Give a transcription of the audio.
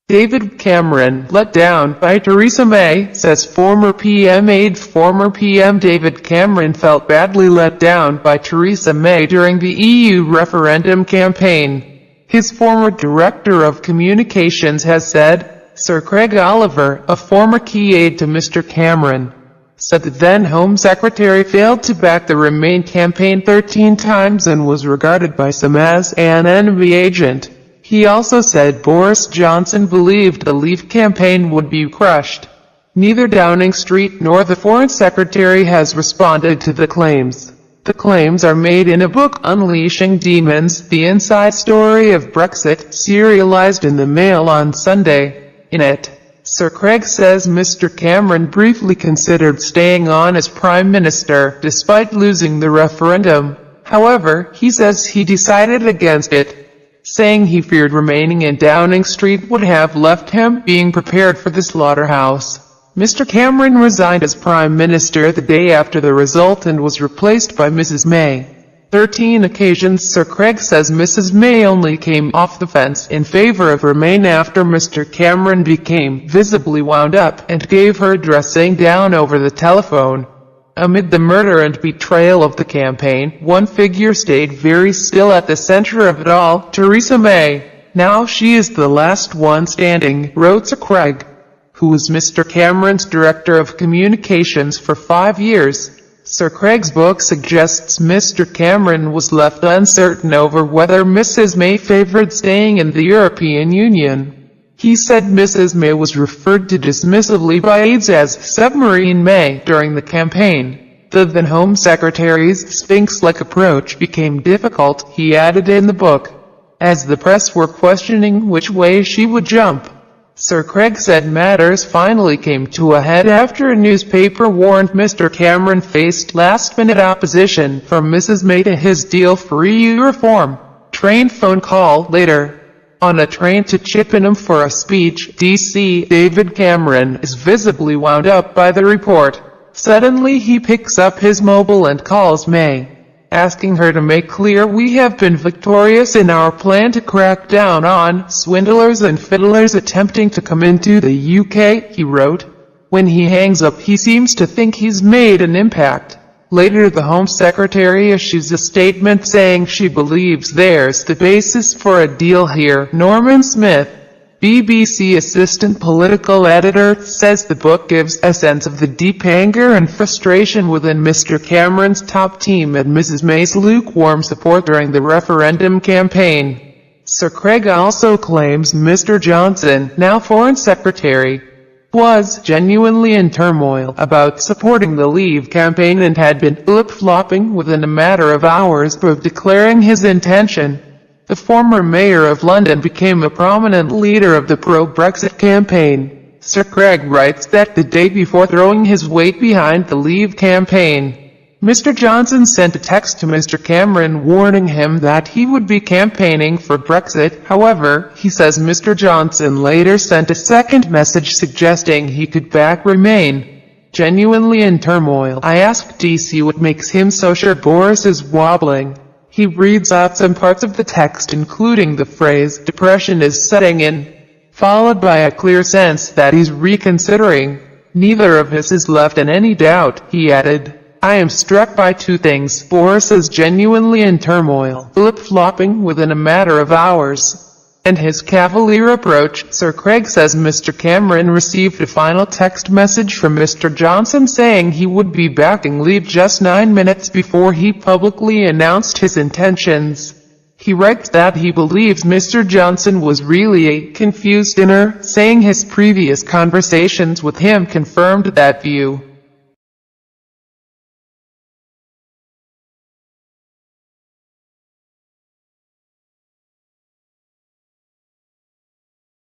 David Cameron, let down by Theresa May, says former PM aide. Former PM David Cameron felt badly let down by Theresa May during the EU referendum campaign. His former Director of Communications has said. Sir Craig Oliver, a former key aide to Mr. Cameron, said the then Home Secretary failed to back the Remain campaign 13 times and was regarded by some as an enemy agent. He also said Boris Johnson believed the Leave campaign would be crushed. Neither Downing Street nor the Foreign Secretary has responded to the claims. The claims are made in a book, Unleashing Demons, The Inside Story of Brexit, serialised in the Mail on Sunday. In it, Sir Craig says Mr. Cameron briefly considered staying on as Prime Minister, despite losing the referendum. However, he says he decided against it, saying he feared remaining in Downing Street would have left him being prepared for the slaughterhouse. Mr. Cameron resigned as Prime Minister the day after the result and was replaced by Mrs. May. 13 occasions. Sir Craig says Mrs. May only came off the fence in favor of Remain after Mr. Cameron became visibly wound up and gave her a dressing down over the telephone. Amid the murder and betrayal of the campaign, one figure stayed very still at the center of it all, Theresa May. Now she is the last one standing, wrote Sir Craig, who was Mr. Cameron's Director of Communications for 5 years. Sir Craig's book suggests Mr. Cameron was left uncertain over whether Mrs. May favored staying in the European Union. He said Mrs. May was referred to dismissively by aides as Submarine May during the campaign. The then Home Secretary's sphinx-like approach became difficult, he added in the book, as the press were questioning which way she would jump. Sir Craig said matters finally came to a head after a newspaper warned Mr. Cameron faced last-minute opposition from Mrs. May to his deal for EU reform. Train phone call later. On a train to Chippenham for a speech, DC, David Cameron is visibly wound up by the report. Suddenly he picks up his mobile and calls May, asking her to make clear we have been victorious in our plan to crack down on swindlers and fiddlers attempting to come into the UK, he wrote. When he hangs up he seems to think he's made an impact. Later the Home Secretary issues a statement saying she believes there's the basis for a deal here. Norman Smith, BBC assistant political editor, says the book gives a sense of the deep anger and frustration within Mr. Cameron's top team and Mrs. May's lukewarm support during the referendum campaign. Sir Craig also claims Mr. Johnson, now Foreign Secretary, was genuinely in turmoil about supporting the Leave campaign and had been flip-flopping within a matter of hours of declaring his intention. The former mayor of London became a prominent leader of the pro-Brexit campaign. Sir Craig writes that the day before throwing his weight behind the Leave campaign, Mr. Johnson sent a text to Mr. Cameron warning him that he would be campaigning for Brexit. However, he says Mr. Johnson later sent a second message suggesting he could back Remain. Genuinely in turmoil, I asked DC what makes him so sure Boris is wobbling. He reads out some parts of the text including the phrase, "Depression is setting in," followed by a clear sense that he's reconsidering. Neither of us is left in any doubt, he added. I am struck by two things. Boris is genuinely in turmoil, flip-flopping within a matter of hours, and his cavalier approach. Sir Craig says Mr. Cameron received a final text message from Mr. Johnson saying he would be backing Leave just 9 minutes before he publicly announced his intentions. He writes that he believes Mr. Johnson was really a confused dinner, saying his previous conversations with him confirmed that view.